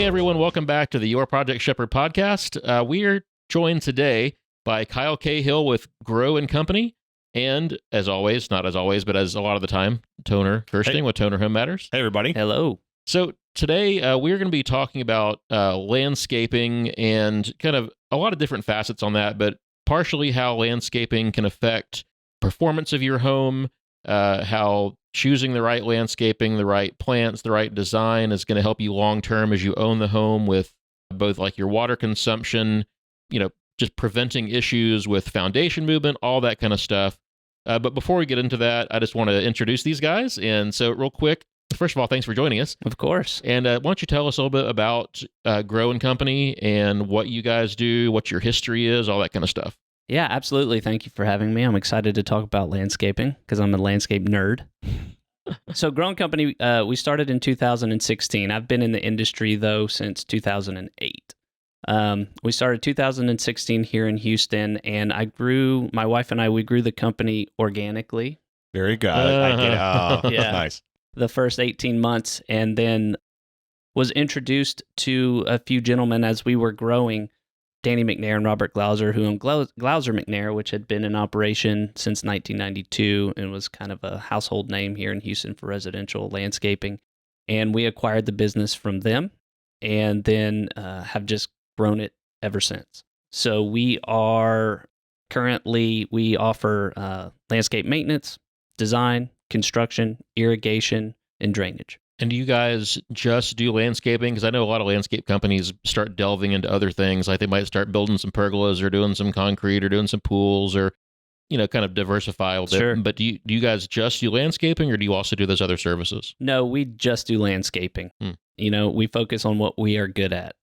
everyone. Welcome back to the Your Project Shepherd podcast. We are joined today by Kyle Cahill with Grow & Company. And as always, not as always, but as a lot of the time, Toner Kersting with Toner Home Matters. Hey, everybody. Hello. So today we're going to be talking about landscaping and kind of a lot of different facets on that, but partially how landscaping can affect performance of your home, how choosing the right landscaping, the right plants, the right design is going to help you long-term as you own the home with both like your water consumption, just preventing issues with foundation movement, all that kind of stuff. But before we get into that, I just want to introduce these guys. And so real quick, first of all, thanks for joining us. Of course. And why don't you tell us a little bit about Grow & Company and what you guys do, what your history is, all that kind of stuff. Yeah, absolutely. Thank you for having me. I'm excited to talk about landscaping because I'm a landscape nerd. So Grow & Company, we started in 2016. I've been in the industry, though, since 2008. We started 2016 here in Houston, and my wife and I grew the company organically. Very good. I get it. Oh, Yeah. Nice. The first 18 months, and then was introduced to a few gentlemen as we were growing, Danny McNair and Robert Glauser, who owned Glauser McNair, which had been in operation since 1992 and was kind of a household name here in Houston for residential landscaping. And we acquired the business from them and then have just grown it ever since. So we offer landscape maintenance, design, construction, irrigation, and drainage. And do you guys just do landscaping? Because I know a lot of landscape companies start delving into other things. Like they might start building some pergolas or doing some concrete or doing some pools or, kind of diversify a little bit. Sure. But do you guys just do landscaping or do you also do those other services? No, we just do landscaping. We focus on what we are good at.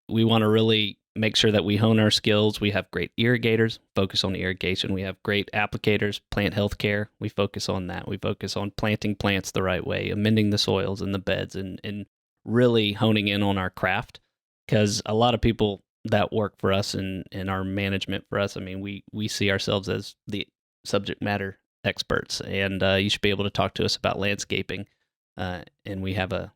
We want to really make sure that we hone our skills. We have great irrigators, focus on irrigation. We have great applicators, plant health care. We focus on that. We focus on planting plants the right way, amending the soils and the beds, and really honing in on our craft. Because a lot of people that work for us and our management for us, we see ourselves as the subject matter experts, and you should be able to talk to us about landscaping, and we have a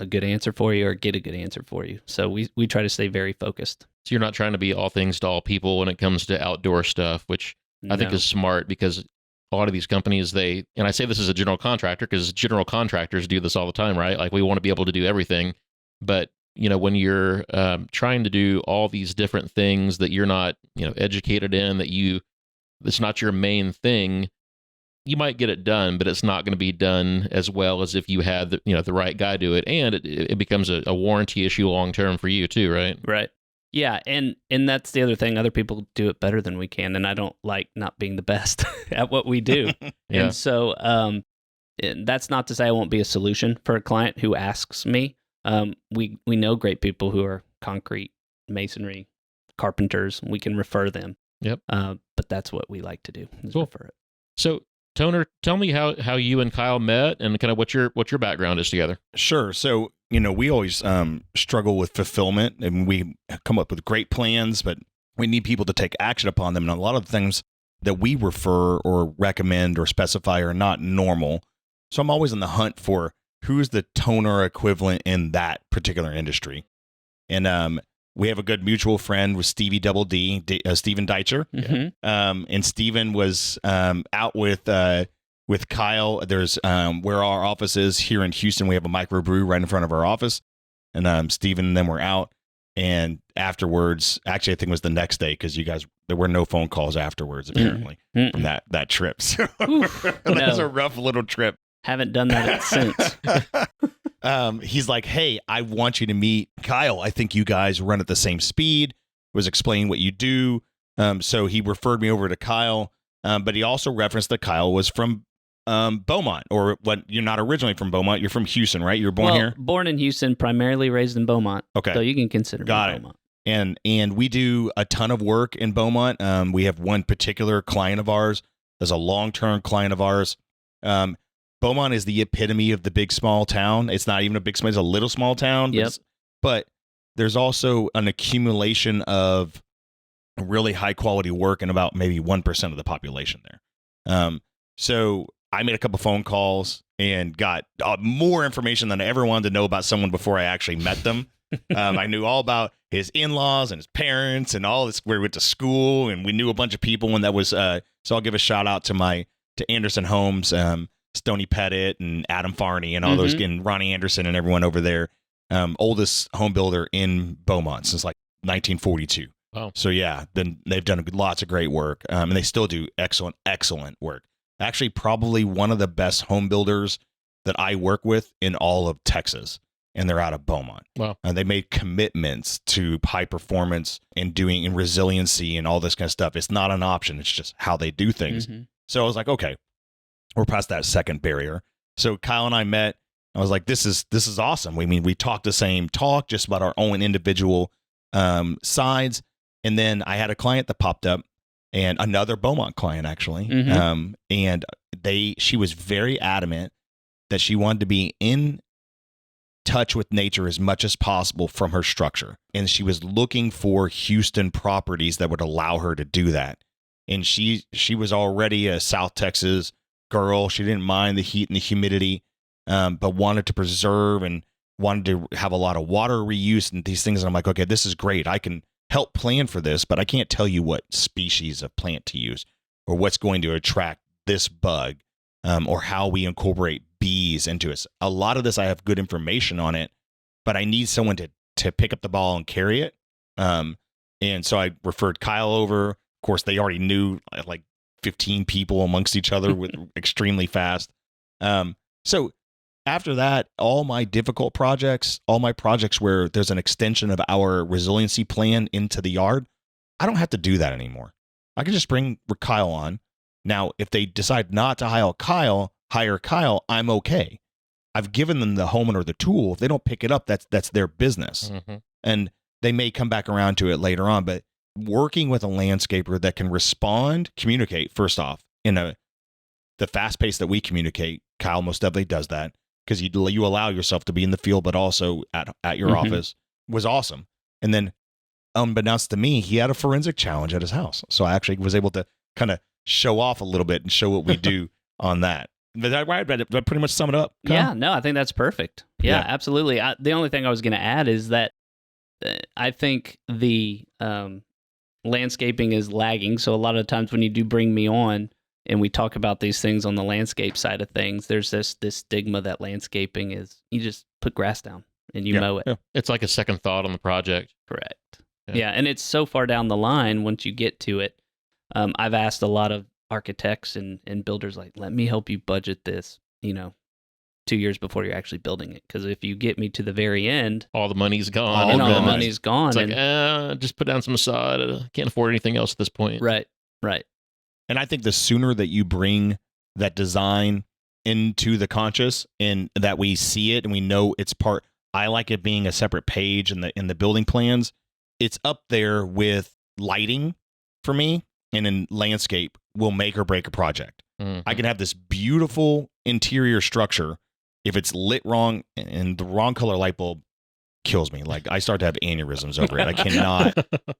good answer for you or get a good answer for you. So we try to stay very focused. So you're not trying to be all things to all people when it comes to outdoor stuff, which I think is smart because a lot of these companies, and I say this as a general contractor because general contractors do this all the time, right? Like we want to be able to do everything. But, when you're trying to do all these different things that you're not, educated in, that's not your main thing, you might get it done, but it's not going to be done as well as if you had the right guy do it. And it becomes a warranty issue long-term for you too, right? Right. Yeah, and that's the other thing. Other people do it better than we can, and I don't like not being the best at what we do. Yeah. And so that's not to say I won't be a solution for a client who asks me. We know great people who are concrete, masonry, carpenters. We can refer them. Yep. But that's what we like to do, is Cool. refer it. So, Toner, tell me how you and Kyle met and kind of what your background is together. Sure. So, we always struggle with fulfillment, and we come up with great plans, but we need people to take action upon them. And a lot of things that we refer or recommend or specify are not normal. So I'm always on the hunt for who's the toner equivalent in that particular industry. And we have a good mutual friend with Stevie Double D, Steven Deitcher. Mm-hmm. And Steven was out with Kyle. There's where our office is here in Houston. We have a microbrew right in front of our office. And Steven and them were out. And afterwards, actually, I think it was the next day because there were no phone calls afterwards, apparently, from that trip. So that's a rough little trip. Haven't done that since. He's like, hey, I want you to meet Kyle. I think you guys run at the same speed. Was explaining what you do. So he referred me over to Kyle. But he also referenced that Kyle was from Beaumont, or what? You're not originally from Beaumont. You're from Houston, right? You were born here? Born in Houston, primarily raised in Beaumont. Okay. So you can consider me Beaumont. And we do a ton of work in Beaumont. We have one particular client of ours that's a long-term client of ours. Beaumont is the epitome of the big small town. It's not even a big small, it's a little small town. Yep. But there's also an accumulation of really high quality work in about maybe 1% of the population there. So I made a couple phone calls and got more information than I ever wanted to know about someone before I actually met them. I knew all about his in-laws and his parents and all this, where we went to school, and we knew a bunch of people. And that was, so I'll give a shout out to Anderson Homes, Stoney Pettit and Adam Farney and all those, and Ronnie Anderson and everyone over there. Oldest home builder in Beaumont since like 1942. Wow. So yeah, then they've done lots of great work, and they still do excellent work. Actually, probably one of the best home builders that I work with in all of Texas, and they're out of Beaumont. Wow. They made commitments to high performance and resiliency and all this kind of stuff. It's not an option. It's just how they do things. So I was like, okay, we're past that second barrier. So Kyle and I met. I was like, this is awesome. We talked the same talk, just about our own individual sides. And then I had a client that popped up, and another Beaumont client actually. And she was very adamant that she wanted to be in touch with nature as much as possible from her structure. And she was looking for Houston properties that would allow her to do that. And she was already a South Texas girl. She didn't mind the heat and the humidity, but wanted to preserve and wanted to have a lot of water reuse and these things. And I'm like, okay, this is great. I can help plan for this, but I can't tell you what species of plant to use or what's going to attract this bug, or how we incorporate bees into it. A lot of this, I have good information on it, but I need someone to pick up the ball and carry it. And so I referred Kyle over. Of course, they already knew like 15 people amongst each other with extremely fast. So after that, all my difficult projects, all my projects where there's an extension of our resiliency plan into the yard, I don't have to do that anymore. I can just bring Kyle on. Now, if they decide not to hire Kyle, I'm okay. I've given them the homeowner the tool. If they don't pick it up, that's their business. And they may come back around to it later on. But working with a landscaper that can communicate, first off, in the fast pace that we communicate, Kyle most definitely does that, because you allow yourself to be in the field, but also at your office, was awesome. And then, unbeknownst to me, he had a forensic challenge at his house. So I actually was able to kind of show off a little bit and show what we do on that. Did I pretty much sum it up, Kyle? Yeah, no, I think that's perfect. Yeah. Absolutely. The only thing I was going to add is that I think the landscaping is lagging. So a lot of times when you do bring me on and we talk about these things on the landscape side of things, there's this stigma that landscaping is, you just put grass down and you mow it. Yeah. It's like a second thought on the project. Correct. Yeah. And it's so far down the line once you get to it. I've asked a lot of architects and builders, like, let me help you budget this, 2 years before you're actually building it. Because if you get me to the very end, all the money's gone. All the money's gone. It's like, just put down some sod. I can't afford anything else at this point. Right. And I think the sooner that you bring that design into the conscious and that we see it and we know it's part, I like it being a separate page in the building plans. It's up there with lighting for me, and in landscape will make or break a project. I can have this beautiful interior structure. If it's lit wrong and the wrong color light bulb kills me. Like, I start to have aneurysms over it. I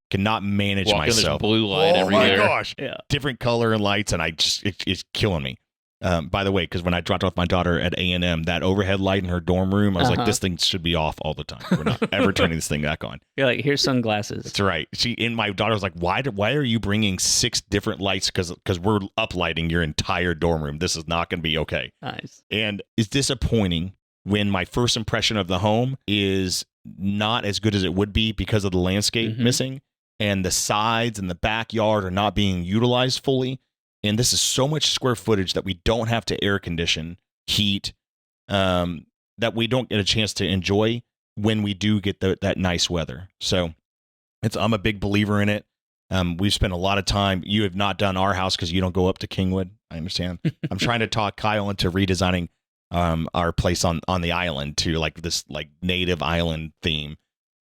cannot manage myself. This blue light everywhere. Oh my gosh. Yeah. Different color and lights, and it's killing me. By the way, because when I dropped off my daughter at A&M, that overhead light in her dorm room, I was like, this thing should be off all the time. We're not ever turning this thing back on. You're like, here's sunglasses. That's right. My daughter was like, why are you bringing 6 different lights? Because we're uplighting your entire dorm room. This is not going to be okay. Nice. And it's disappointing when my first impression of the home is not as good as it would be because of the landscape missing, and the sides and the backyard are not being utilized fully. And this is so much square footage that we don't have to air condition, heat, that we don't get a chance to enjoy when we do get that nice weather. So I'm a big believer in it. We've spent a lot of time. You have not done our house because you don't go up to Kingwood. I understand. I'm trying to talk Kyle into redesigning our place on the island to like this like native island theme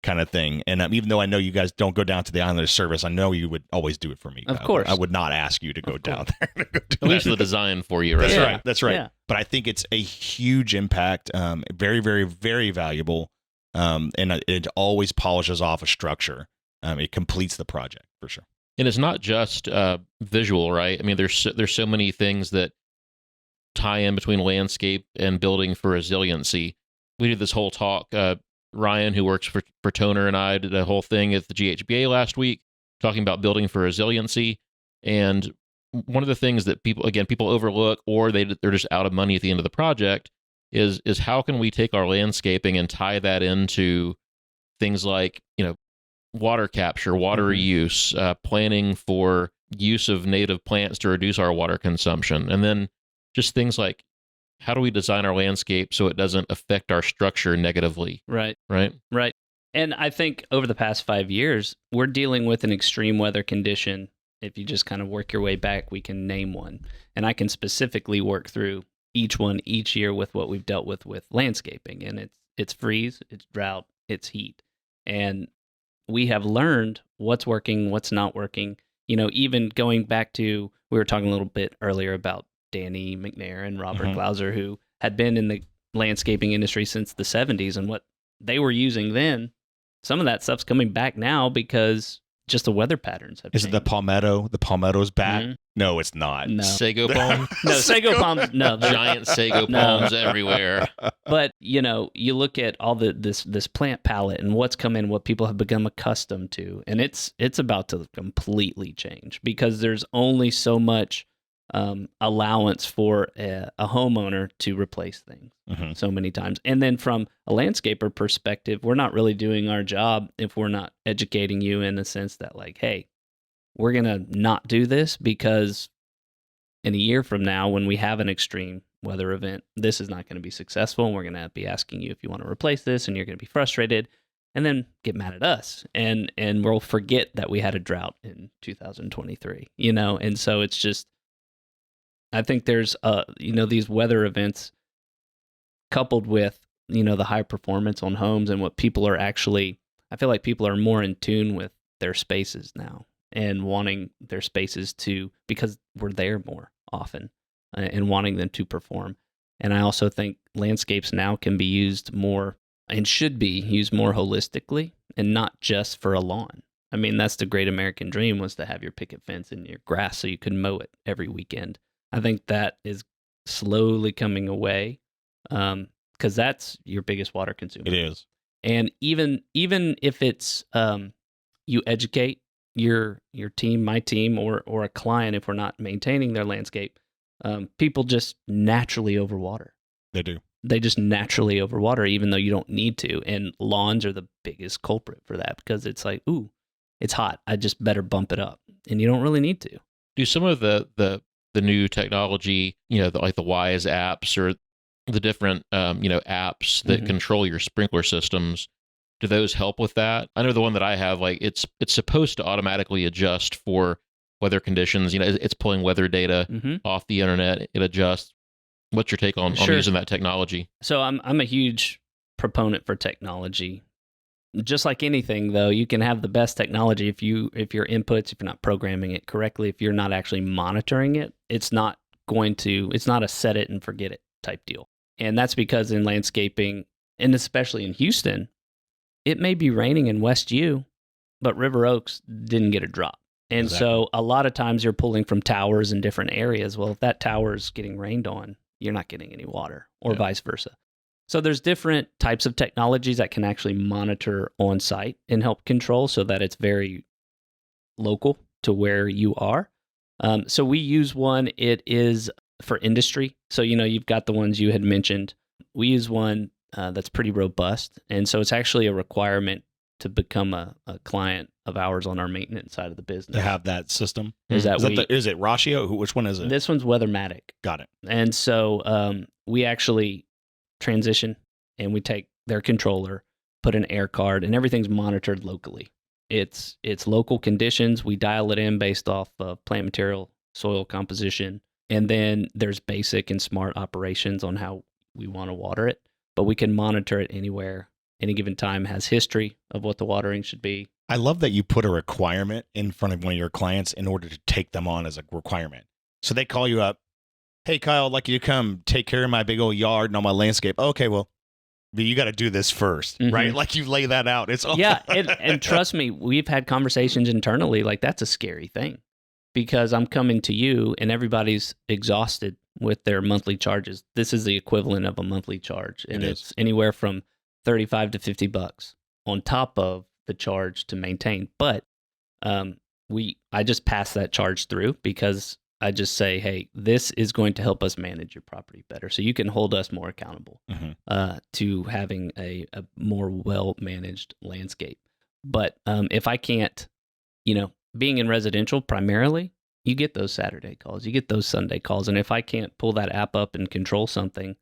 kind of thing. And even though I know you guys don't go down to the island of service, I know you would always do it for me. Of course. I would not ask you to go down there. At least the design for you, right? That's right. Yeah. But I think it's a huge impact, very, very, very valuable. And it always polishes off a structure. It completes the project for sure. And it's not just visual, right? I mean, there's so many things that tie in between landscape and building for resiliency. We did this whole talk Ryan, who works for Toner, and I did a whole thing at the GHBA last week talking about building for resiliency. And one of the things that people overlook, or they're just out of money at the end of the project, is how can we take our landscaping and tie that into things like, water capture, water use, planning for use of native plants to reduce our water consumption, and then just things like, how do we design our landscape so it doesn't affect our structure negatively? Right. Right. And I think over the past 5 years, we're dealing with an extreme weather condition. If you just kind of work your way back, we can name one. And I can specifically work through each one each year with what we've dealt with landscaping. And it's freeze, it's drought, it's heat. And we have learned what's working, what's not working. Even going back to, we were talking a little bit earlier about Danny McNair and Robert Glauser, who had been in the landscaping industry since the 70s, and what they were using then. Some of that stuff's coming back now because just the weather patterns have changed. Is it the palmetto? The palmetto's back? No, it's not. No. Sago palm? No, sago palms, no. Giant sago palms everywhere. But, you look at all this plant palette and what's come in, what people have become accustomed to, and it's about to completely change because there's only so much allowance for a homeowner to replace things so many times. And then from a landscaper perspective, we're not really doing our job if we're not educating you in the sense that, like, hey, we're going to not do this because in a year from now, when we have an extreme weather event, this is not going to be successful. And we're going to be asking you if you want to replace this, and you're going to be frustrated and then get mad at us. And we'll forget that we had a drought in 2023, And so it's just, I think there's, these weather events coupled with, the high performance on homes and what people are actually, I feel like people are more in tune with their spaces now and wanting their spaces because we're there more often and wanting them to perform. And I also think landscapes now can be used more and should be used more holistically and not just for a lawn. I mean, that's the great American dream, was to have your picket fence and your grass so you could mow it every weekend. I think that is slowly coming away because that's your biggest water consumer. It is. And even if it's you educate your team, my team, or a client, if we're not maintaining their landscape, people just naturally overwater. They do. They just naturally overwater, even though you don't need to. And lawns are the biggest culprit for that because it's like, ooh, it's hot. I just better bump it up. And you don't really need to. Do some of the new technology, like the Wise apps or the different, apps that control your sprinkler systems, do those help with that? I know the one that I have, like it's supposed to automatically adjust for weather conditions. It's pulling weather data off the internet. It adjusts. What's your take on using that technology? So I'm a huge proponent for technology. Just like anything, though, you can have the best technology if your inputs, if you're not programming it correctly, if you're not actually monitoring it, it's not a set it and forget it type deal. And that's because in landscaping, and especially in Houston, it may be raining in West U, but River Oaks didn't get a drop. And so a lot of times you're pulling from towers in different areas. Well, if that tower is getting rained on, you're not getting any water, or vice versa. So there's different types of technologies that can actually monitor on site and help control so that it's very local to where you are. So we use one. It is for industry. So, you've got the ones you had mentioned. We use one that's pretty robust. And so it's actually a requirement to become a client of ours on our maintenance side of the business. To have that system? Is it Ratio? Which one is it? This one's Weathermatic. Got it. And so we actually transition and we take their controller, put an air card, and everything's monitored locally. It's local conditions. We dial it in based off of plant material, soil composition, and then there's basic and smart operations on how we want to water it. But we can monitor it anywhere. Any given time has history of what the watering should be. I love that you put a requirement in front of one of your clients in order to take them on as a requirement. So they call you up, hey, Kyle, I'd like you to come take care of my big old yard and all my landscape. Okay, well, you got to do this first, right? Like you lay that out. Yeah, and trust me, we've had conversations internally, like that's a scary thing because I'm coming to you and everybody's exhausted with their monthly charges. This is the equivalent of a monthly charge, and it's anywhere from $35 to $50 on top of the charge to maintain. But I just pass that charge through because I just say, hey, this is going to help us manage your property better. So you can hold us more accountable to having a more well-managed landscape. But if I can't, being in residential primarily, you get those Saturday calls, you get those Sunday calls. And if I can't pull that app up and control something,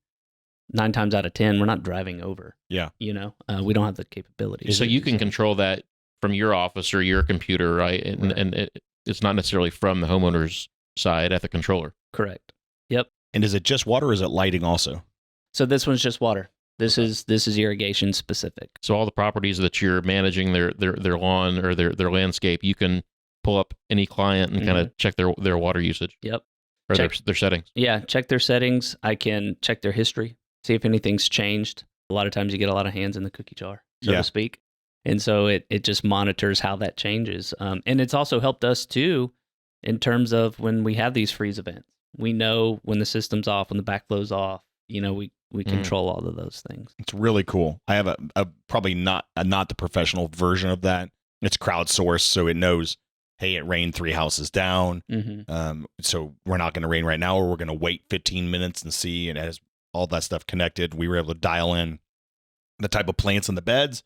9 times out of 10, we're not driving over. Yeah. We don't have the capability. So you can control that from your office or your computer, right? And it's not necessarily from the homeowner's side at the controller. Correct. Yep. And is it just water or is it lighting also? So this one's just water. This is irrigation specific. So all the properties that you're managing their lawn or their landscape, you can pull up any client and kind of check their water usage. Yep. Or their settings. Yeah, check their settings. I can check their history, see if anything's changed. A lot of times you get a lot of hands in the cookie jar, so to speak. And so it just monitors how that changes. And it's also helped us too in terms of when we have these freeze events. We know when the system's off, when the backflow's off. We control all of those things. It's really cool. I have a probably not the professional version of that. It's crowdsourced, so it knows, hey, it rained 3 houses down. So we're not going to rain right now, or we're going to wait 15 minutes and see. And it has all that stuff connected. We were able to dial in the type of plants in the beds,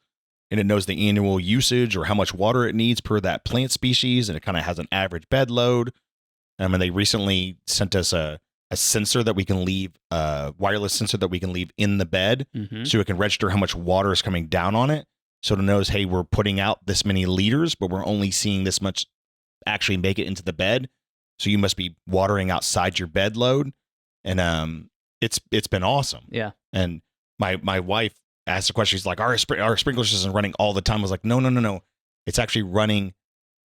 and it knows the annual usage or how much water it needs per that plant species, and it kind of has an average bed load. And they recently sent us a sensor that we can leave, a wireless sensor that we can leave in the bed, so it can register how much water is coming down on it. So it knows, hey, we're putting out this many liters, but we're only seeing this much actually make it into the bed. So you must be watering outside your bed load. And it's been awesome. Yeah. And my wife asked a question. She's like, our sprinkler system is running all the time. I was like, no. It's actually running,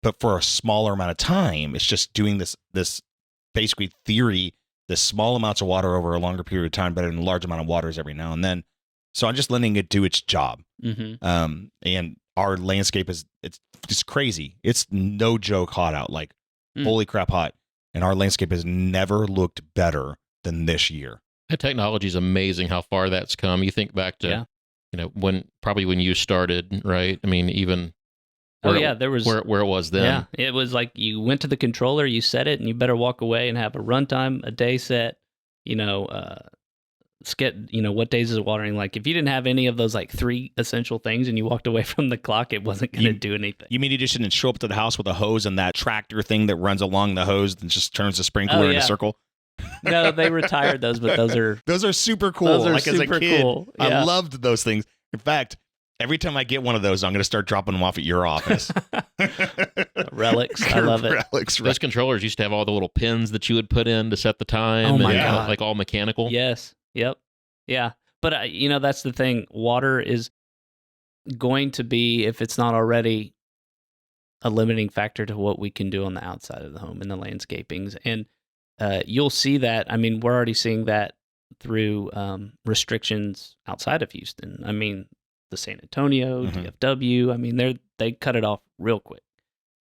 but for a smaller amount of time. It's just doing this basically theory, this small amounts of water over a longer period of time, better than large amount of waters every now and then. So I'm just letting it do its job. And our landscape it's crazy. It's no joke hot out, like holy crap hot. And our landscape has never looked better than this year. That technology is amazing how far that's come. You think back to, when you started, right? I mean, even there was where it was then. Yeah, it was like you went to the controller, you set it, and you better walk away and have a runtime, a day set. What days is it watering? Like if you didn't have any of those like 3 essential things and you walked away from the clock, it wasn't going to do anything. You mean you just didn't show up to the house with a hose and that tractor thing that runs along the hose and just turns the sprinkler in a circle? No, they retired those, but those are super cool. Those are like super as a kid, cool. Yeah. I loved those things. In fact, every time I get one of those, I'm going to start dropping them off at your office. Relics. I love it. Relics. Those controllers used to have all the little pins that you would put in to set the time. Oh my God. Like all mechanical. Yes. Yep. Yeah. But, that's the thing. Water is going to be, if it's not already, a limiting factor to what we can do on the outside of the home in the landscapings. And you'll see that. I mean, we're already seeing that through restrictions outside of Houston. I mean, the San Antonio, DFW. I mean, they cut it off real quick.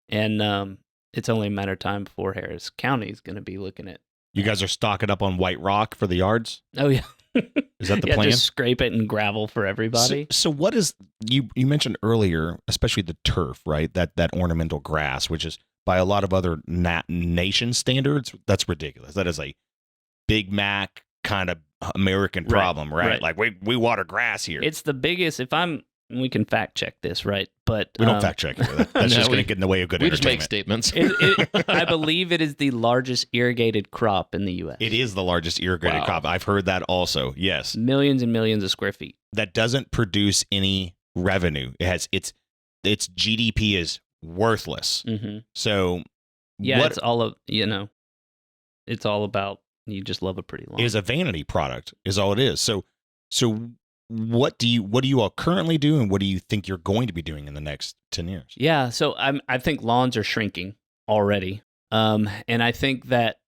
And it's only a matter of time before Harris County is going to be looking at. You guys are stocking up on white rock for the yards? Oh, yeah. Is that the plan? Just scrape it and gravel for everybody. So what is, you mentioned earlier, especially the turf, right? That ornamental grass, which is by a lot of other nation standards, that's ridiculous. That is a Big Mac kind of American problem, right? Like we water grass here. It's the biggest, we can fact check this, right? But we don't fact check it. That's just going to get in the way of good entertainment. We just make statements. I believe it is the largest irrigated crop in the U.S. It is the largest irrigated crop. I've heard that also. Yes. Millions and millions of square feet. That doesn't produce any revenue. It has its GDP is worthless. So it's all it's all about you just love a pretty lawn. It is a vanity product, is all it is. So what do you all currently do, and what do you think you're going to be doing in the next 10 years? Yeah, so I think lawns are shrinking already, and I think that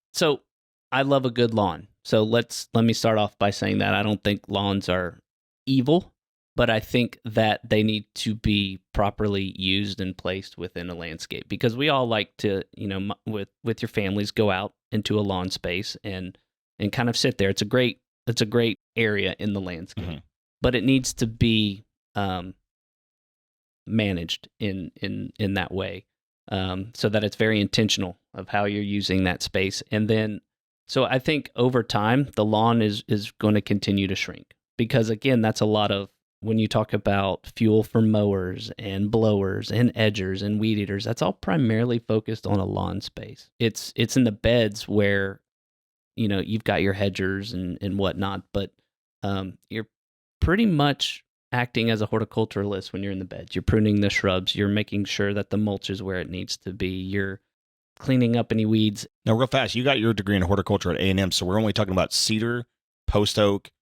I love a good lawn. So let me start off by saying that I don't think lawns are evil, but I think that they need to be properly used and placed within a landscape, because we all like to, with your families, go out into a lawn space and kind of sit there. It's a great area in the landscape. But it needs to be managed in that way, so that it's very intentional of how you're using that space. And then, so I think over time, the lawn is going to continue to shrink because, again, that's a lot of, when you talk about fuel for mowers and blowers and edgers and weed eaters, that's all primarily focused on a lawn space. It's in the beds where, you've got your hedgers and whatnot, but you're pretty much acting as a horticulturalist when you're in the beds. You're pruning the shrubs. You're making sure that the mulch is where it needs to be. You're cleaning up any weeds. Now, real fast, you got your degree in horticulture at A&M, so we're only talking about cedar, post oak,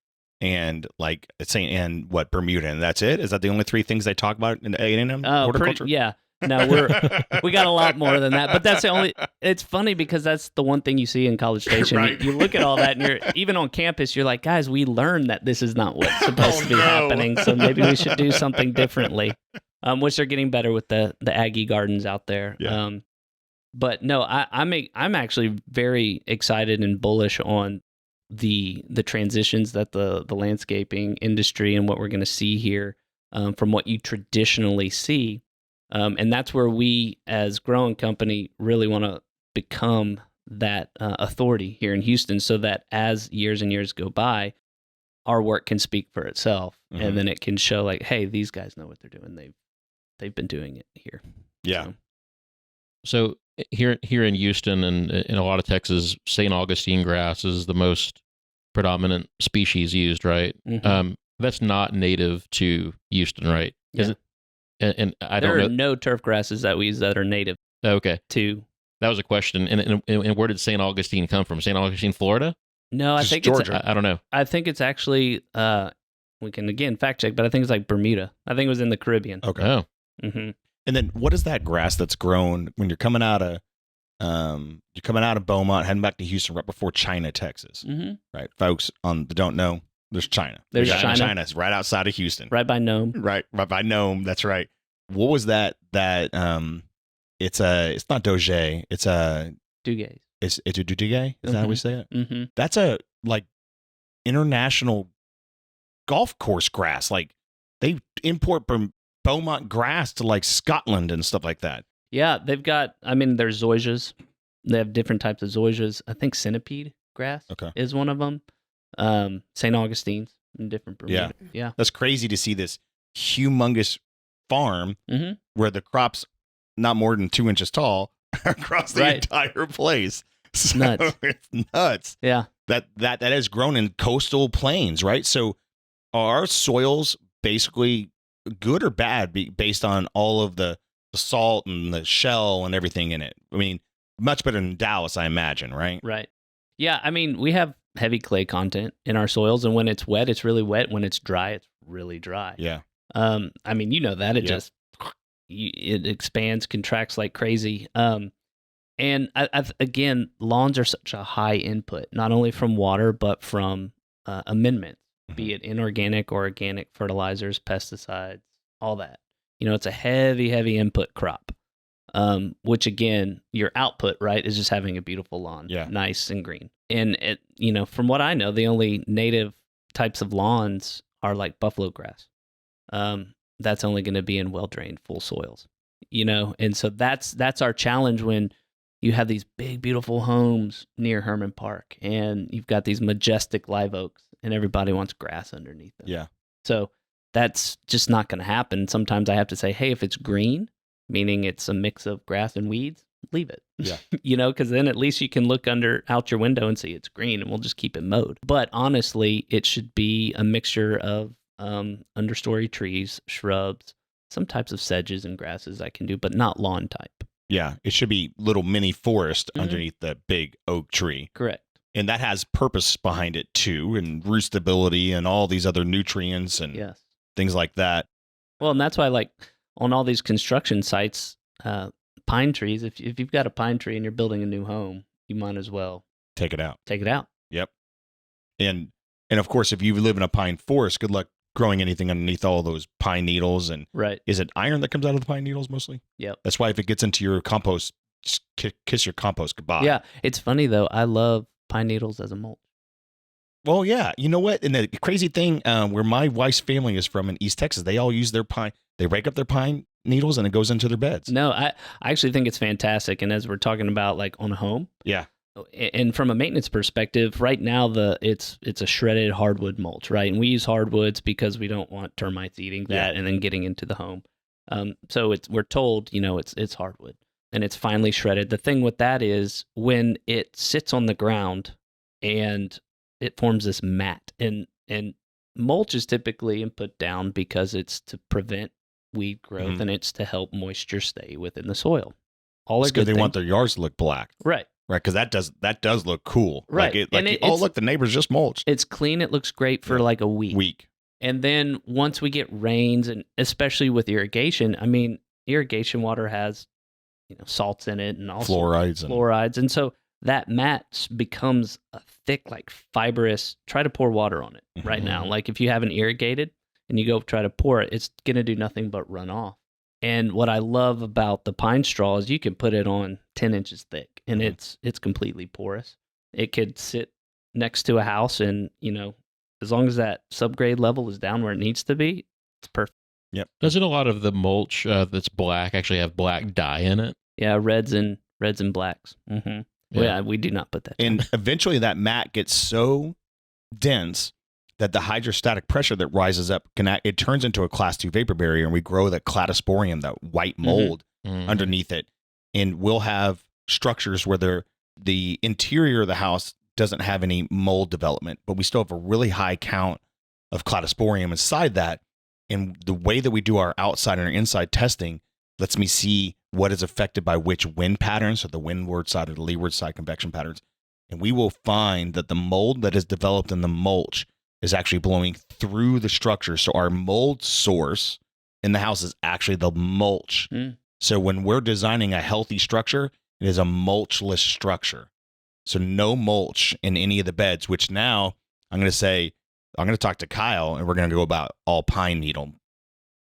and Bermuda, and that's it? Is that the only three things they talk about in A&M horticulture? Yeah. No, we got a lot more than that, but that's the only. It's funny because that's the one thing you see in College Station. Right. You look at all that, and you're even on campus. You're like, guys, we learned that this is not what's supposed to be happening, so maybe we should do something differently. Which they're getting better with the Aggie gardens out there. Yeah. But no, I'm actually very excited and bullish on the transitions that the landscaping industry and what we're going to see here from what you traditionally see. And that's where we, as growing company, really want to become that authority here in Houston, so that as years and years go by, our work can speak for itself, and then it can show like, hey, these guys know what they're doing. They've been doing it here. Yeah. So here in Houston and in a lot of Texas, St. Augustine grass is the most predominant species used, right? Mm-hmm. That's not native to Houston, right? Yeah. Is it? And I don't know. There are no turf grasses that we use that are native. Okay. To that was a question. And where did St. Augustine come from? St. Augustine, Florida? No, I Just think Georgia. I don't know. I think it's actually. We can again fact check, but I think it's like Bermuda. I think it was in the Caribbean. Okay. Oh. Mm-hmm. And then what is that grass that's grown when you're coming out of Beaumont, heading back to Houston right before China, Texas? Mm-hmm. Right, folks that don't know, there's China. There's We got China. China's right outside of Houston. Right by Nome. Right by Nome. That's right. What was that? It's not Doge. It's a Dugays. It's a Dugays. Is that how we say it? Mm-hmm. That's a international golf course grass. Like they import from Beaumont grass to like Scotland and stuff like that. Yeah, they've got. I mean, there's zoysias. They have different types of zoysias. I think centipede grass is one of them. St. Augustine's in different Bermuda. Yeah. That's crazy to see this humongous farm where the crop's not more than 2 inches tall across the entire place. So Nuts. It's nuts. Yeah. That has grown in coastal plains, right? So are soils basically good or bad based on all of the salt and the shell and everything in it? I mean, much better than Dallas, I imagine, right? Right. Yeah, I mean, we have heavy clay content in our soils, and when it's wet, it's really wet. When it's dry, it's really dry. Yeah. I mean, you know that. It it expands, contracts like crazy. And again, lawns are such a high input, not only from water, but from amendments, be it inorganic or organic fertilizers, pesticides, all that. It's a heavy, heavy input crop, which again, your output, right, is just having a beautiful lawn, nice and green. And, from what I know, the only native types of lawns are like buffalo grass. That's only going to be in well-drained, full soils, and so that's our challenge when you have these big, beautiful homes near Herman Park, and you've got these majestic live oaks, and everybody wants grass underneath them. Yeah. So that's just not going to happen. Sometimes I have to say, hey, if it's green, meaning it's a mix of grass and weeds, leave it. Yeah. Because then at least you can look out your window and see it's green, and we'll just keep it mowed. But honestly, it should be a mixture of understory trees, shrubs, some types of sedges and grasses I can do, but not lawn type. Yeah, it should be little mini forest underneath the big oak tree. Correct. And that has purpose behind it too, and root stability and all these other nutrients and things like that. Well, and that's why, like, on all these construction sites, pine trees, if you've got a pine tree and you're building a new home, you might as well take it out. Yep. And of course, if you live in a pine forest, good luck growing anything underneath all those pine needles. And is it iron that comes out of the pine needles mostly? Yep. That's why if it gets into your compost, just kiss your compost goodbye. Yeah. It's funny though. I love pine needles as a mulch. Well, yeah. You know what? And the crazy thing, where my wife's family is from in East Texas, they all use their pine. They rake up their pine needles and it goes into their beds. No, I actually think it's fantastic. And as we're talking about like on a home, Yeah. and from a maintenance perspective, right now it's a shredded hardwood mulch, right? And we use hardwoods because we don't want termites eating that and then getting into the home. So we're told, it's hardwood and it's finely shredded. The thing with that is when it sits on the ground and it forms this mat, and mulch is typically put down because it's to prevent weed growth and it's to help moisture stay within the soil. All It's because they want their yards to look black. Right. Right, because that does look cool. Right. Look, the neighbor's just mulched. It's clean. It looks great for like a week. And then once we get rains, and especially with irrigation, I mean, irrigation water has, salts in it and also fluorides. And so that mat becomes a thick, like fibrous, try to pour water on it right now. Like if you haven't irrigated and you go try to pour it, it's going to do nothing but run off. And what I love about the pine straw is you can put it on 10 inches thick and it's completely porous. It could sit next to a house and, as long as that subgrade level is down where it needs to be, it's perfect. Yep. Doesn't a lot of the mulch that's black actually have black dye in it? Yeah, reds and blacks. Mm-hmm. Yeah, we do not put that down. And eventually that mat gets so dense that the hydrostatic pressure that rises up it turns into a class 2 vapor barrier, and we grow that cladosporium, that white mold underneath it. And we'll have structures where the interior of the house doesn't have any mold development, but we still have a really high count of cladosporium inside that. And the way that we do our outside and our inside testing lets me see what is affected by which wind patterns, so the windward side or the leeward side convection patterns. And we will find that the mold that is developed in the mulch is actually blowing through the structure. So our mold source in the house is actually the mulch. So when we're designing a healthy structure, it is a mulchless structure. So no mulch in any of the beds, which now I'm going to talk to Kyle and we're going to go about all pine needle.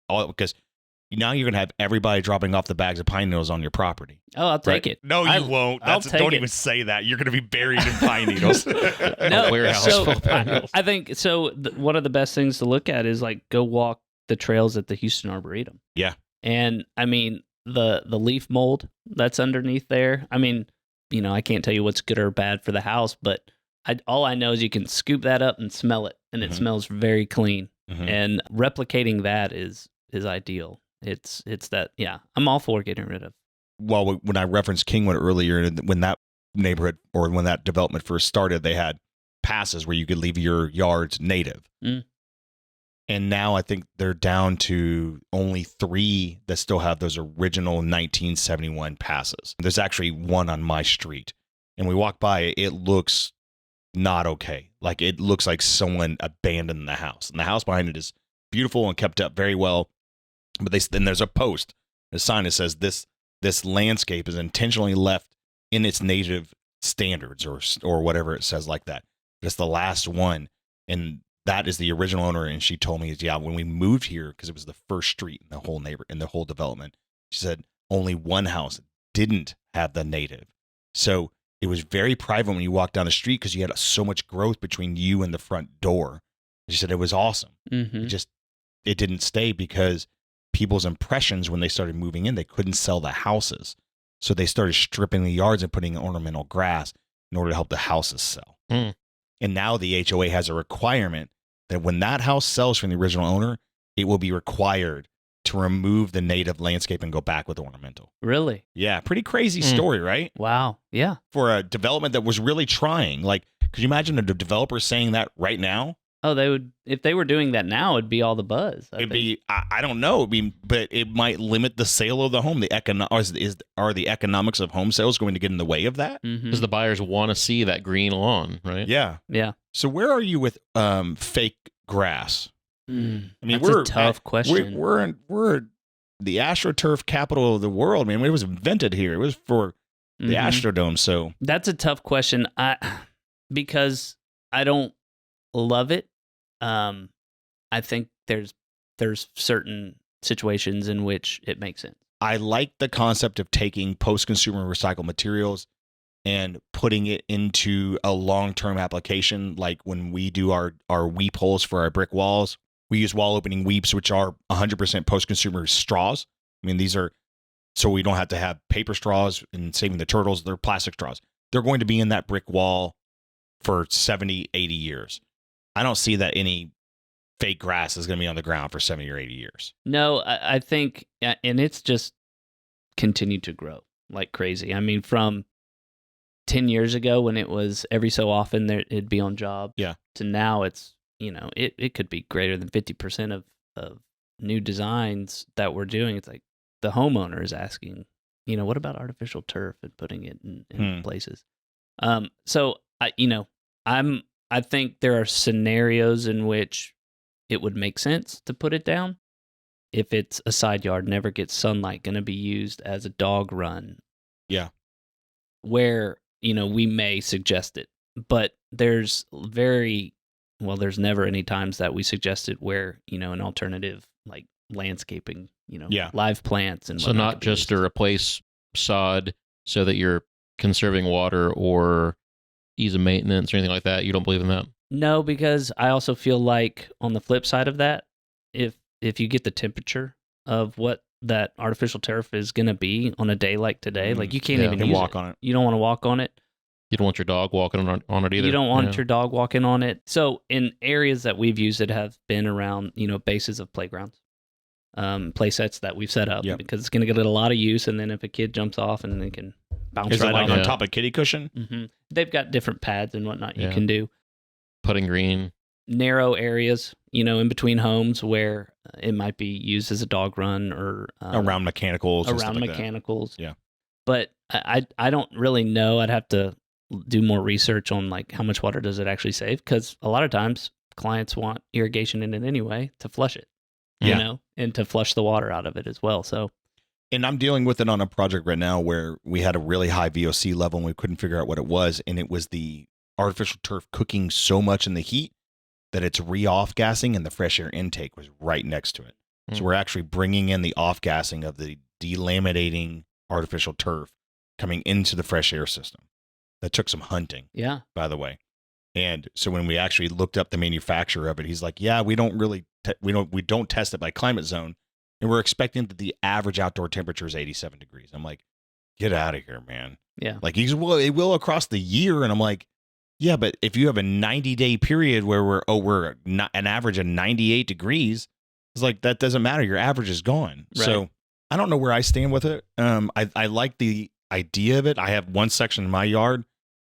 Because now you're going to have everybody dropping off the bags of pine needles on your property. Oh, I'll take it. No, you won't. Don't even say that. You're going to be buried in pine needles. No, warehouse full of pine needles. I think so. One of the best things to look at is like go walk the trails at the Houston Arboretum. Yeah. And I mean, the leaf mold that's underneath there. I mean, I can't tell you what's good or bad for the house, but all I know is you can scoop that up and smell it, and it smells very clean. And replicating that is ideal. It's that, I'm all for getting rid of. Well, when I referenced Kingwood earlier, when that neighborhood or when that development first started, they had passes where you could leave your yards native. And now I think they're down to only 3 that still have those original 1971 passes. There's actually one on my street. And we walk by, it looks not okay. Like it looks like someone abandoned the house. And the house behind it is beautiful and kept up very well. But then there's a post, a sign that says this landscape is intentionally left in its native standards or whatever it says like that. But it's the last one. And that is the original owner, and she told me, when we moved here, because it was the first street in the whole development, she said only one house didn't have the native. So it was very private when you walked down the street because you had so much growth between you and the front door. She said it was awesome. It didn't stay because people's impressions when they started moving in, they couldn't sell the houses. So they started stripping the yards and putting ornamental grass in order to help the houses sell. And now the HOA has a requirement that when that house sells from the original owner, it will be required to remove the native landscape and go back with ornamental. Really? Yeah, pretty crazy story, right? Wow. Yeah. For a development that was really trying. Like, could you imagine a developer saying that right now? Oh, they would. If they were doing that now, it'd be all the buzz. I don't know. But it might limit the sale of the home. Are the economics of home sales going to get in the way of that? Because the buyers want to see that green lawn, right? Yeah. Yeah. So where are you with fake grass? I mean, that's a tough question. We're the AstroTurf capital of the world. I mean, it was invented here. It was for the Astrodome. So that's a tough question. Because I don't love it. I think there's certain situations in which it makes sense. I like the concept of taking post-consumer recycled materials and putting it into a long-term application. Like when we do our weep holes for our brick walls, we use wall opening weeps, which are 100% post-consumer straws. I mean, these are, so we don't have to have paper straws and saving the turtles. They're plastic straws. They're going to be in that brick wall for 70, 80 years. I don't see that any fake grass is going to be on the ground for 70 or 80 years. No, I think, and it's just continued to grow like crazy. I mean, from 10 years ago when it was every so often it'd be on job, to now it's, it could be greater than 50% of new designs that we're doing. It's like the homeowner is asking, what about artificial turf and putting it in places? So I think there are scenarios in which it would make sense to put it down. If it's a side yard, never gets sunlight, going to be used as a dog run. Yeah. Where, we may suggest it. But there's never any times that we suggest it where, an alternative like landscaping, live plants and so not just to replace sod so that you're conserving water or ease of maintenance or anything like that. You don't believe in that? No, because I also feel like on the flip side of that, if you get the temperature of what that artificial turf is going to be on a day like today, like you can't even walk on it. You don't want to walk on it. You don't want your dog walking on it either. You don't want your dog walking on it. So in areas that we've used it have been around, bases of playgrounds, play sets that we've set up because it's going to get a lot of use. And then if a kid jumps off and they can bounce is right it like on on top of kiddie cushion? Mm-hmm. They've got different pads and whatnot you can do. Putting green. Narrow areas, in between homes where it might be used as a dog run or around mechanicals. Around mechanicals. Yeah. But I don't really know. I'd have to do more research on like how much water does it actually save, because a lot of times clients want irrigation in it anyway to flush it, and to flush the water out of it as well. So, and I'm dealing with it on a project right now where we had a really high VOC level and we couldn't figure out what it was, and it was the artificial turf cooking so much in the heat that it's re-off gassing, and the fresh air intake was right next to it. So we're actually bringing in the off gassing of the delaminating artificial turf coming into the fresh air system. That took some hunting, by the way. And so when we actually looked up the manufacturer of it, he's like, "Yeah, we don't really we don't test it by climate zone, and we're expecting that the average outdoor temperature is 87 degrees." I'm like, "Get out of here, man!" Yeah, like he's well, it will across the year, and I'm like, "Yeah, but if you have a 90-day period where we're not an average of 98 degrees, it's like that doesn't matter. Your average is gone." Right. So I don't know where I stand with it. I like the idea of it. I have one section in my yard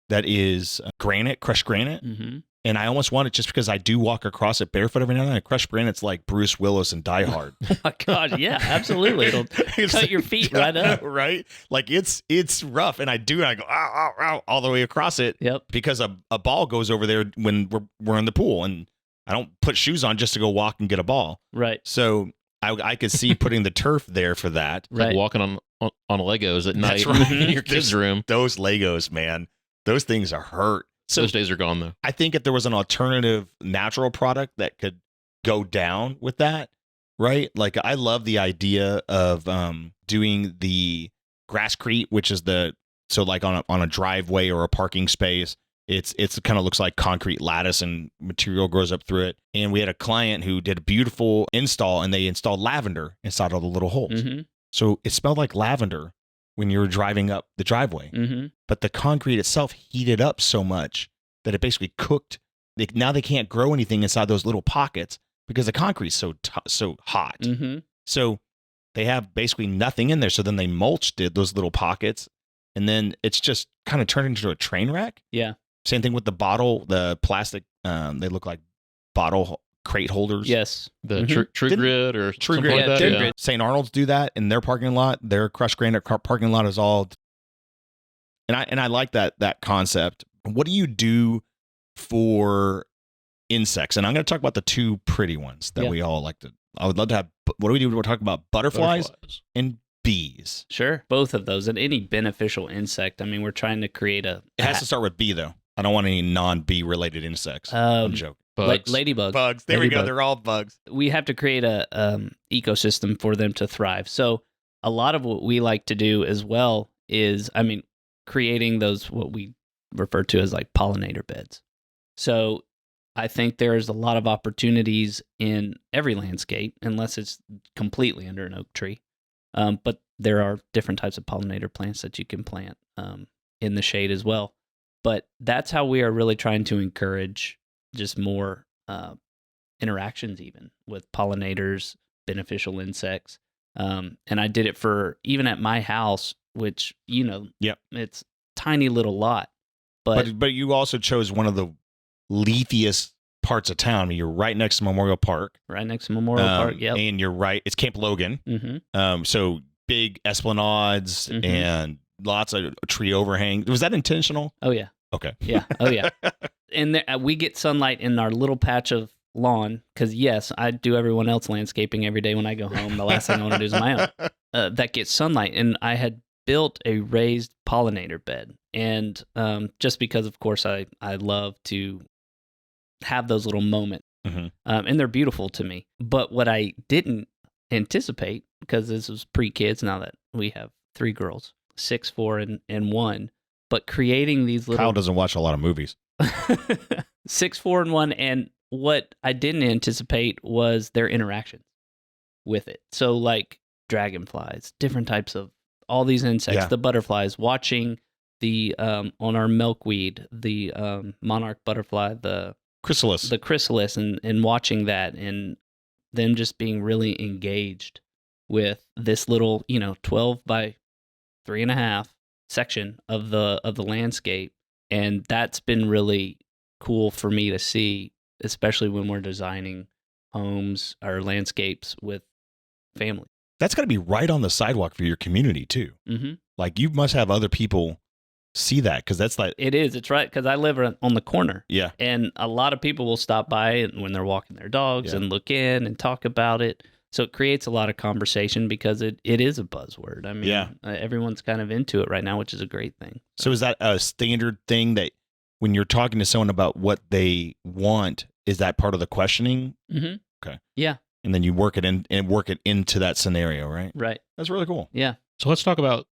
that is granite, crushed granite. Mm-hmm. And I almost want it just because I do walk across it barefoot every now and then. Crushed granite's like Bruce Willis and Die Hard. Oh my God, yeah, absolutely. It'll cut your feet right up. Right? Like it's rough. And I go, ow, ow, ow, all the way across it. Yep. Because a ball goes over there when we're in the pool. And I don't put shoes on just to go walk and get a ball. Right. So I could see putting the turf there for that. Right. Like walking on Legos at night. That's right. In your kids' room. Those Legos, man. Those things are hurt. So those days are gone, though. I think if there was an alternative natural product that could go down with that, right? Like I love the idea of doing the grasscrete, which is like on a driveway or a parking space. It's kind of looks like concrete lattice and material grows up through it. And we had a client who did a beautiful install, and they installed lavender inside all the little holes. Mm-hmm. So it smelled like lavender when you were driving up the driveway. Mm-hmm. But the concrete itself heated up so much that it basically cooked. Now they can't grow anything inside those little pockets because the concrete's so hot. Mm-hmm. So they have basically nothing in there. So then they mulched those little pockets, and then it's just kind of turned into a train wreck. Yeah. Same thing with the plastic. They look like bottle crate holders. Yes. The True Grid or True something Grid. like that. Yeah. St. Arnold's do that in their parking lot. Their crushed granite parking lot is all. And I like that concept. What do you do for insects? And I'm going to talk about the two pretty ones that we all like to. I would love to have. What do we do? We're talking about butterflies and bees. Sure, both of those, and any beneficial insect. I mean, we're trying to create a. It has to start with bee, though. I don't want any non-bee related insects. I'm joking. Bugs. Ladybugs. Bugs. There we go. They're all bugs. We have to create a ecosystem for them to thrive. So a lot of what we like to do as well is, creating those what we refer to as like pollinator beds. So I think there's a lot of opportunities in every landscape, unless it's completely under an oak tree. But there are different types of pollinator plants that you can plant in the shade as well. But that's how we are really trying to encourage just more interactions, even with pollinators, beneficial insects. And I did it for even at my house, which, Yep. It's tiny little lot. But you also chose one of the leafiest parts of town. I mean, you're right next to Memorial Park. Right next to Memorial Park, yep. And you're right. It's Camp Logan. Mm-hmm. So big esplanades Mm-hmm. and lots of tree overhang. Was that intentional? Oh, yeah. Okay. Yeah. Oh, yeah. And we get sunlight in our little patch of lawn because, yes, I do everyone else landscaping every day when I go home. The last thing I want to do is my own. That gets sunlight. And I had built a raised pollinator bed. And just because, of course, I love to have those little moments. Mm-hmm. And they're beautiful to me. But what I didn't anticipate, because this was pre-kids, now that we have 3 girls, 6, 4, and 1, but creating these little... Kyle doesn't watch a lot of movies. 6, 4, and 1. And what I didn't anticipate was their interactions with it. So like dragonflies, different types of all these insects, the butterflies, watching the on our milkweed, the monarch butterfly, the chrysalis, and watching that, and them just being really engaged with this little 12 by 3.5 section of the landscape. And that's been really cool for me to see, especially when we're designing homes or landscapes with family. That's got to be right on the sidewalk for your community too. Mm-hmm. Like you must have other people see that, because that's like... It is. It's right, because I live on the corner. Yeah. And a lot of people will stop by when they're walking their dogs and look in and talk about it. So it creates a lot of conversation because it is a buzzword. I mean, everyone's kind of into it right now, which is a great thing. So is that a standard thing that when you're talking to someone about what they want, is that part of the questioning? Mm-hmm. Okay. Yeah. And then you work it in and work it into that scenario, right? Right. That's really cool. Yeah. So let's talk about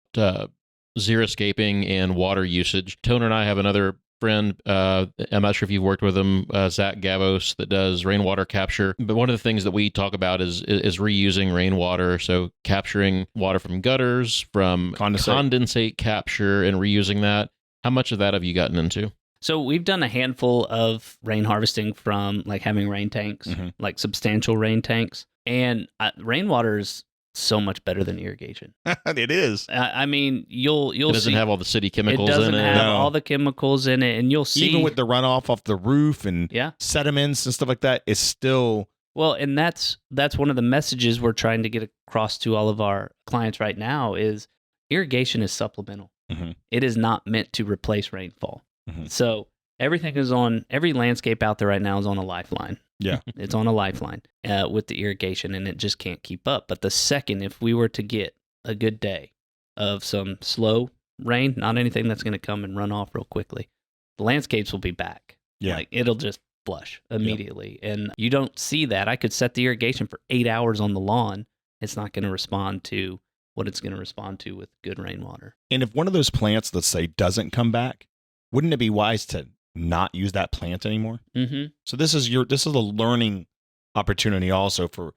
xeriscaping and water usage. Toner and I have another friend, I'm not sure if you've worked with him, Zach Gavos, that does rainwater capture. But one of the things that we talk about is reusing rainwater. So capturing water from gutters, from condensate capture, and reusing that. How much of that have you gotten into? So we've done a handful of rain harvesting from like having rain tanks, like substantial rain tanks. And rainwater is so much better than irrigation. It is. I mean, you'll see. It doesn't have all the city chemicals in it. It doesn't have all the chemicals in it, and you'll see. Even with the runoff off the roof and sediments and stuff like that, it's still... Well, and that's one of the messages we're trying to get across to all of our clients right now is irrigation is supplemental. Mm-hmm. It is not meant to replace rainfall. Mm-hmm. So every landscape out there right now is on a lifeline. Yeah. It's on a lifeline with the irrigation, and it just can't keep up. But the second, if we were to get a good day of some slow rain, not anything that's going to come and run off real quickly, the landscapes will be back. Yeah. Like it'll just flush immediately. Yep. And you don't see that. I could set the irrigation for 8 hours on the lawn. It's not going to respond to what it's going to respond to with good rainwater. And if one of those plants, let's say, doesn't come back, wouldn't it be wise to not use that plant anymore? Mm-hmm. So this is a learning opportunity also for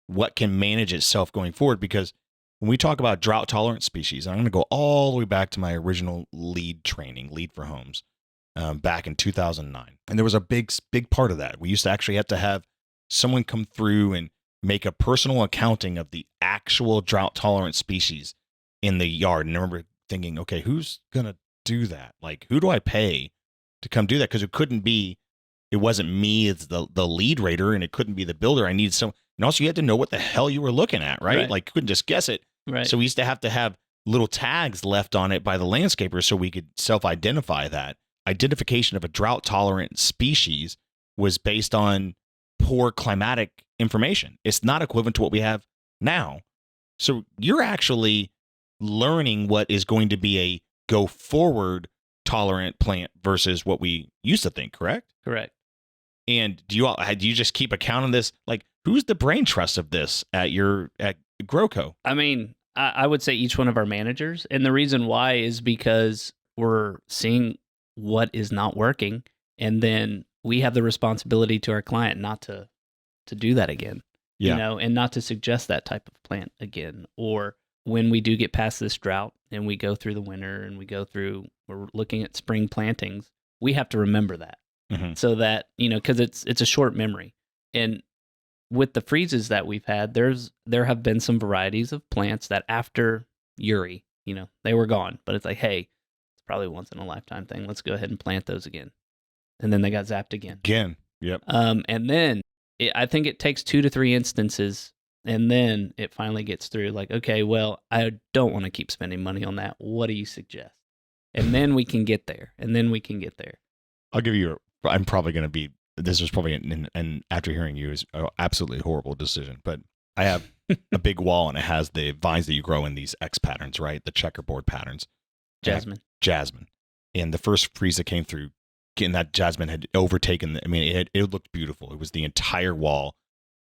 what can manage itself going forward. Because when we talk about drought tolerant species, I'm going to go all the way back to my original lead training, Lead for Homes, back in 2009. And there was a big part of that. We used to actually have to have someone come through and make a personal accounting of the actual drought tolerant species in the yard. And I remember thinking, okay, who's going to do that? Like, who do I pay to come do that? Because it wasn't me as the lead rater, and it couldn't be the builder. I needed some, and also you had to know what the hell you were looking at, right? Like you couldn't just guess it. Right. So we used to have little tags left on it by the landscaper so we could self-identify that. Identification of a drought tolerant species was based on poor climatic information. It's not equivalent to what we have now. So you're actually learning what is going to be a go forward tolerant plant versus what we used to think, correct? Correct. And do you just keep account of this? Like, who's the brain trust of this at GrowCo? I mean, I would say each one of our managers. And the reason why is because we're seeing what is not working, and then we have the responsibility to our client not to do that again. Yeah. You know, and not to suggest that type of plant again. Or when we do get past this drought and we go through the winter and we're looking at spring plantings, we have to remember that. So that, you know, because it's a short memory. And with the freezes that we've had, there have been some varieties of plants that after Uri, you know, they were gone. But it's like, hey, it's probably once in a lifetime thing. Let's go ahead and plant those again. And then they got zapped again. Yep. And then I think it takes 2 to 3 instances, and then it finally gets through. Like, okay, well, I don't want to keep spending money on that. What do you suggest? And then we can get there. I'll give you. I'm probably going to be. This was probably and after hearing you is an absolutely horrible decision. But I have a big wall, and it has the vines that you grow in these X patterns, right? The checkerboard patterns. Jasmine. And the first freeze that came through, and that jasmine had overtaken. It looked beautiful. It was the entire wall.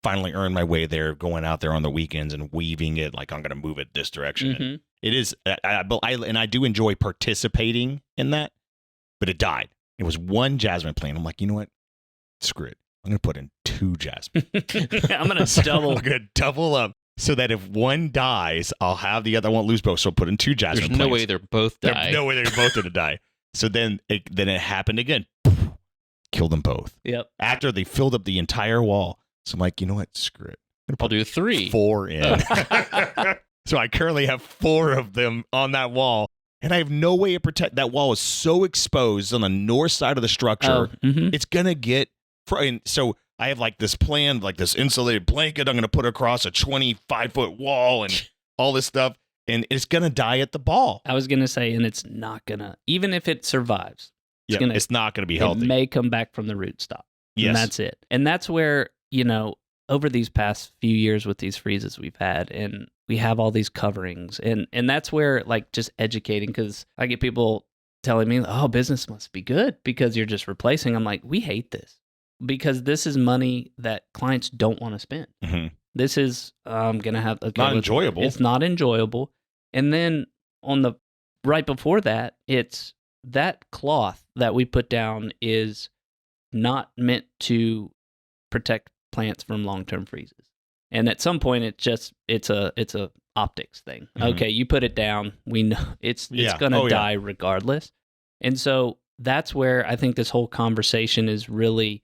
Finally earned my way there, going out there on the weekends and weaving it like I'm going to move it this direction. It is, I do enjoy participating in that, but it died. It was one jasmine plant. I'm like, you know what? Screw it. I'm going to put in 2 jasmine. I'm going to double. I'm going to double up so that if one dies, I'll have the other. I won't lose both. So I'll put in 2 jasmine. There's no way they're both die. There's no way they're both going to die. So then it happened again. Killed them both. Yep. After they filled up the entire wall. So I'm like, you know what? Screw it. I'll do 3. 4 in. So I currently have 4 of them on that wall. And I have no way to protect. That wall is so exposed on the north side of the structure. It's going to get. So I have like this plan, like this insulated blanket I'm going to put across a 25-foot wall and all this stuff. And it's going to die at the ball. I was going to say, and it's not going to, even if it survives, it's not going to be healthy. It may come back from the root stock. Yes. And that's it. And that's where, you know, over these past few years with these freezes we've had, and we have all these coverings, and that's where, like, just educating, because I get people telling me, oh, business must be good because you're just replacing. I'm like, we hate this because this is money that clients don't want to spend. This is, I'm going to have... not enjoyable. It's not enjoyable. And then right before that, it's that cloth that we put down is not meant to protect plants from long-term freezes. And at some point, it's a optics thing. Okay, you put it down, we know it's going to die regardless. And so that's where I think this whole conversation is really,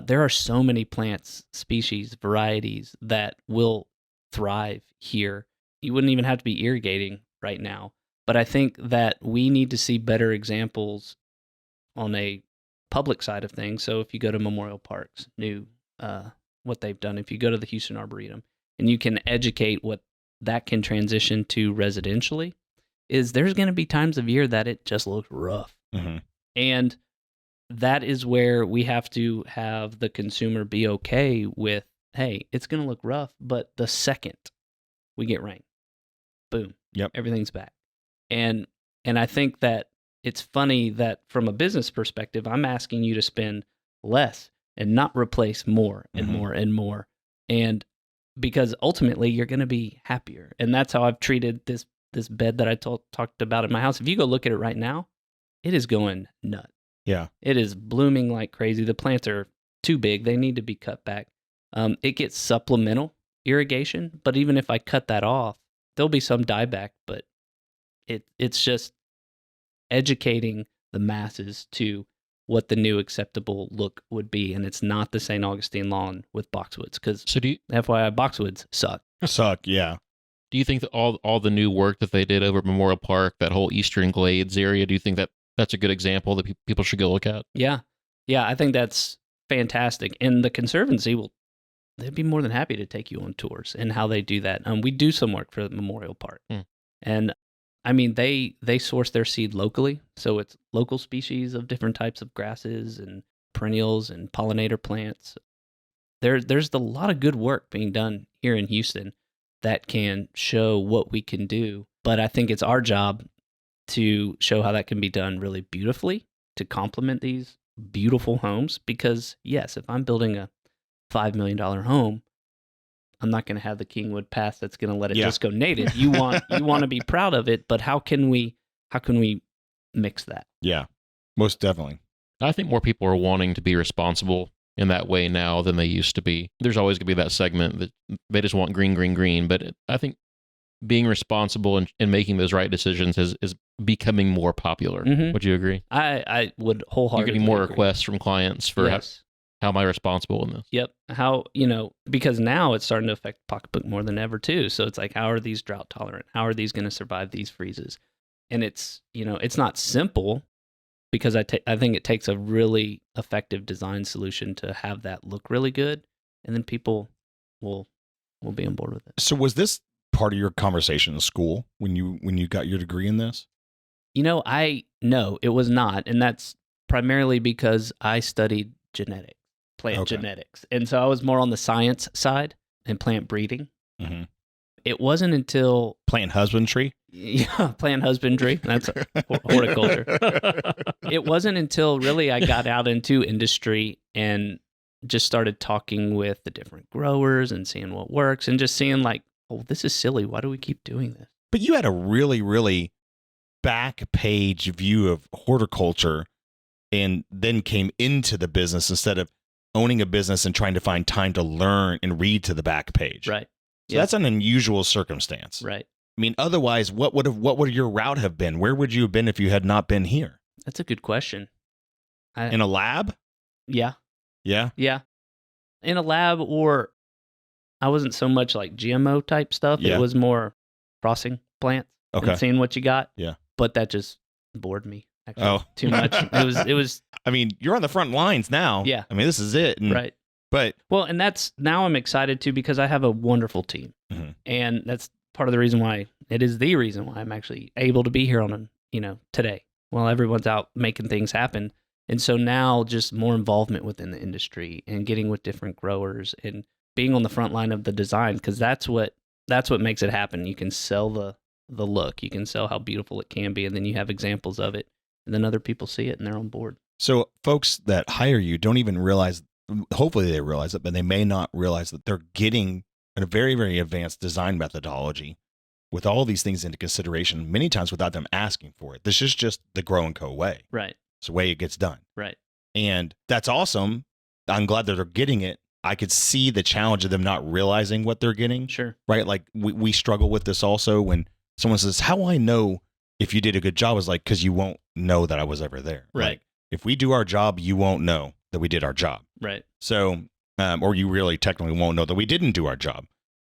there are so many plants, species, varieties that will thrive here. You wouldn't even have to be irrigating right now. But I think that we need to see better examples on a public side of things. So if you go to Memorial Parks, what they've done, if you go to the Houston Arboretum, and you can educate what that can transition to residentially, is there's going to be times of year that it just looks rough. And that is where we have to have the consumer be okay with, hey, it's going to look rough, but the second we get rain, boom, everything's back. And I think that it's funny that from a business perspective, I'm asking you to spend less and not replace more and more and more. And because ultimately you're going to be happier. And that's how I've treated this bed that I talked about at my house. If you go look at it right now, it is going nuts. Yeah. It is blooming like crazy. The plants are too big. They need to be cut back. It gets supplemental irrigation, but even if I cut that off, there'll be some dieback, but it's just educating the masses to what the new acceptable look would be. And it's not the St. Augustine lawn with boxwoods, because FYI, boxwoods suck. Yeah. Do you think that all the new work that they did over at Memorial Park, that whole Eastern Glades area, do you think that that's a good example that people should go look at? Yeah. I think that's fantastic. And the Conservancy they'd be more than happy to take you on tours and how they do that. We do some work for the Memorial Park. And I mean, they source their seed locally. So it's local species of different types of grasses and perennials and pollinator plants. There's a lot of good work being done here in Houston that can show what we can do. But I think it's our job to show how that can be done really beautifully to complement these beautiful homes. Because yes, if I'm building a $5 million home, I'm not going to have the Kingwood Pass that's going to let it just go native. You want to be proud of it, but how can we mix that? Yeah. Most definitely. I think more people are wanting to be responsible in that way now than they used to be. There's always going to be that segment that they just want green, green, green. But I think being responsible and making those right decisions is becoming more popular. Mhm. Would you agree? I would You're wholeheartedly getting more agree. requests from clients for Yes. how am I responsible in this? Yep. How, because now it's starting to affect pocketbook more than ever too. So it's like, how are these drought tolerant? How are these going to survive these freezes? And it's, it's not simple because I think it takes a really effective design solution to have that look really good. And then people will be on board with it. So was this part of your conversation in school when you got your degree in this? No, it was not. And that's primarily because I studied plant genetics. And so I was more on the science side and plant breeding. Mm-hmm. It wasn't until Plant husbandry? Yeah, plant husbandry. That's horticulture. It wasn't until really I got out into industry and just started talking with the different growers and seeing what works and just seeing like, oh, this is silly. Why do we keep doing this? But you had a really, really back page view of horticulture and then came into the business instead of owning a business and trying to find time to learn and read to the back page. Right. So that's an unusual circumstance. Right. I mean, otherwise, what would your route have been? Where would you have been if you had not been here? That's a good question. In a lab? Yeah. Yeah. Yeah. In a lab, or I wasn't so much like GMO type stuff. Yeah. It was more crossing plants and seeing what you got. Yeah. But that just bored me actually too much. It was I mean, you're on the front lines now. Yeah. I mean, this is it. right. But Well, and that's now I'm excited too because I have a wonderful team. Mhm. And that's part of the reason why I'm actually able to be here on today while everyone's out making things happen. And so now just more involvement within the industry and getting with different growers and being on the front line of the design, because that's what makes it happen. You can sell the look, you can sell how beautiful it can be, and then you have examples of it, and then other people see it and they're on board. so folks that hire you don't even realize, hopefully they realize it, but they may not realize that they're getting a very, very advanced design methodology with all these things into consideration, many times without them asking for it. This is just the Grow and Co way. Right. It's the way it gets done. Right. And that's awesome. I'm glad that they're getting it. I could see the challenge of them not realizing what they're getting. Sure. Right? Like we struggle with this also when someone says, how will I know if you did a good job? It's like, because you won't know that I was ever there. Right. Like, if we do our job, you won't know that we did our job. Right. So, or you really technically won't know that we didn't do our job.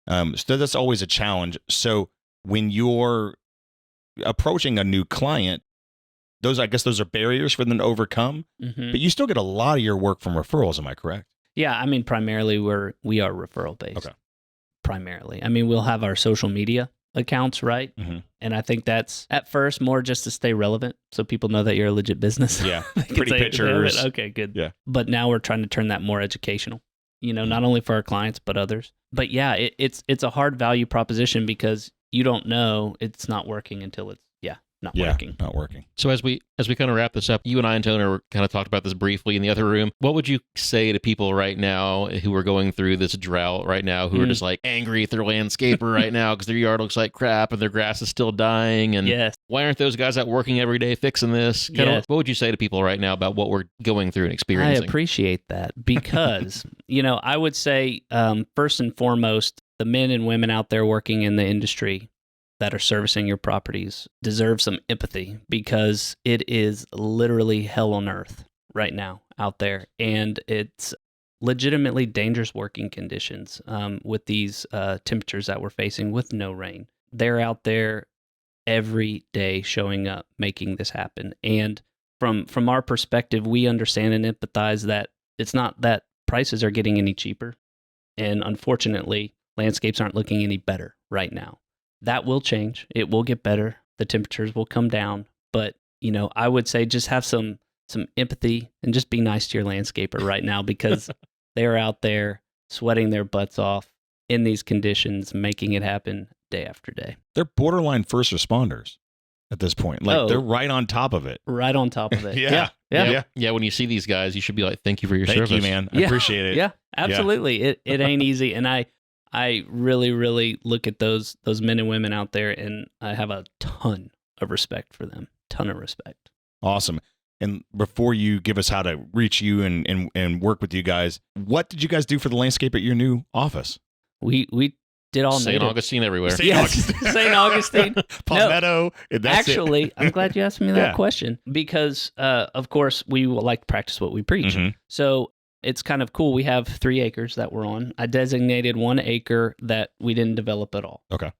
So that's always a challenge. So when you're approaching a new client, I guess those are barriers for them to overcome, Mm-hmm. but you still get a lot of your work from referrals. Am I correct? Yeah, I mean, primarily we are referral based. Okay. Primarily, I mean, we'll have our social media accounts, right? Mm-hmm. And I think that's at first more just to stay relevant, so people know that you're a legit business. Yeah, They can pretty say, pictures. Okay, good. Yeah. But now we're trying to turn that more educational. Not only for our clients but others. But yeah, it's a hard value proposition because you don't know it's not working until it's not working. Not working. So as we kind of wrap this up, you and I and Toner kind of talked about this briefly in the other room. What would you say to people right now who are going through this drought right now, who are just like angry at their landscaper right now because their yard looks like crap and their grass is still dying? And Yes. why aren't those guys out working every day fixing this? Yes. What would you say to people right now about what we're going through and I experiencing? appreciate that because, I would say first and foremost, the men and women out there working in the industry that are servicing your properties deserve some empathy because it is literally hell on earth right now out there. And it's legitimately dangerous working conditions with these temperatures that we're facing with no rain. They're out there every day showing up, making this happen. And from our perspective, we understand and empathize that it's not that prices are getting any cheaper. And unfortunately, landscapes aren't looking any better right now. That will change. It will get better. The temperatures will come down. But, I would say just have some empathy and just be nice to your landscaper right now because they're out there sweating their butts off in these conditions, making it happen day after day. They're borderline first responders at this point. Like they're right on top of it. Right on top of it. Yeah. Yeah, when you see these guys, you should be like, thank you for your service. Thank you, man. I appreciate it. Yeah, absolutely. It ain't easy. And I really, really look at those men and women out there, and I have a ton of respect for them. Ton of respect. Awesome. and before you give us how to reach you and work with you guys, what did you guys do for the landscape at your new office? We did all St. native. Augustine everywhere. Yes, St. Augustine. Palmetto. Actually, I'm glad you asked me that question because, of course, we like to practice what we preach. Mhm. So it's kind of cool. We have 3 acres that we're on. I designated 1 acre that we didn't develop at all. Okay.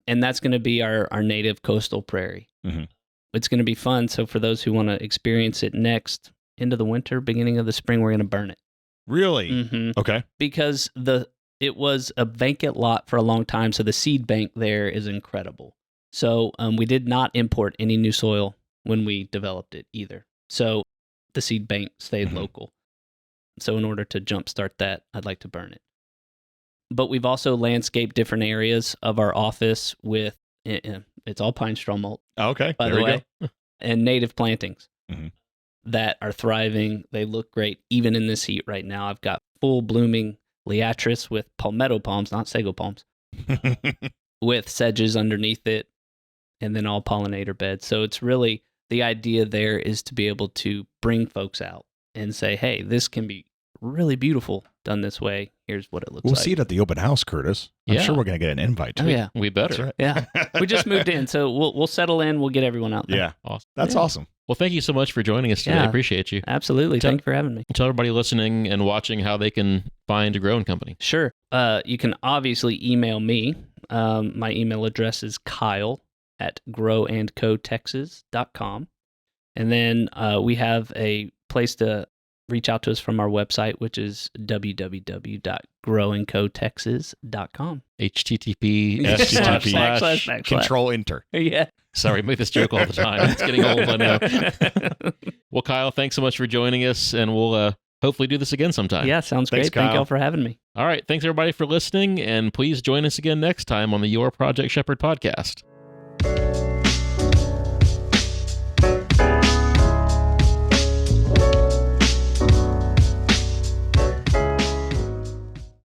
And that's going to be our native coastal prairie. Mhm. It's going to be fun. So for those who want to experience it next, into the winter, beginning of the spring, we're going to burn it. Really? Mm-hmm. Okay. Because it was a vacant lot for a long time, so the seed bank there is incredible. So we did not import any new soil when we developed it either. So the seed bank stayed local. So in order to jumpstart that, I'd like to burn it. But we've also landscaped different areas of our office with, it's all pine straw mulch, Okay. by There the we way, go. and native plantings Mhm. that are thriving. They look great, even in this heat right now. I've got full blooming liatris with palmetto palms, not sago palms, with sedges underneath it, and then all pollinator beds. So it's really, the idea there is to be able to bring folks out and say, hey, this can be really beautiful done this way. Here's what it looks We'll like. see it at the open house, Curtis. I'm Yeah. sure we're going to get an invite to Oh, it. yeah. We better. That's right. Yeah. We just moved in, so we'll settle in. We'll get everyone out there. Yeah. Awesome. That's Yeah. awesome. Well, thank you so much for joining us today. I Yeah. appreciate you. Absolutely. Thank you for having me. Tell everybody listening and watching how they can find a growing company. Sure. You can obviously email me. My email address is kyle@growandcotexas.com. And then we have a place to reach out to us from our website, which is www.growandcotexas.com. http:// Control Enter. Yeah. Sorry, we make this joke all the time. It's getting old, I know. Well, Kyle, thanks so much for joining us, and we'll hopefully do this again sometime. Yeah, sounds Thanks, great. Thank Kyle. y'all for having me. All right. Thanks, everybody, for listening, and please join us again next time on the Your Project Shepherd podcast.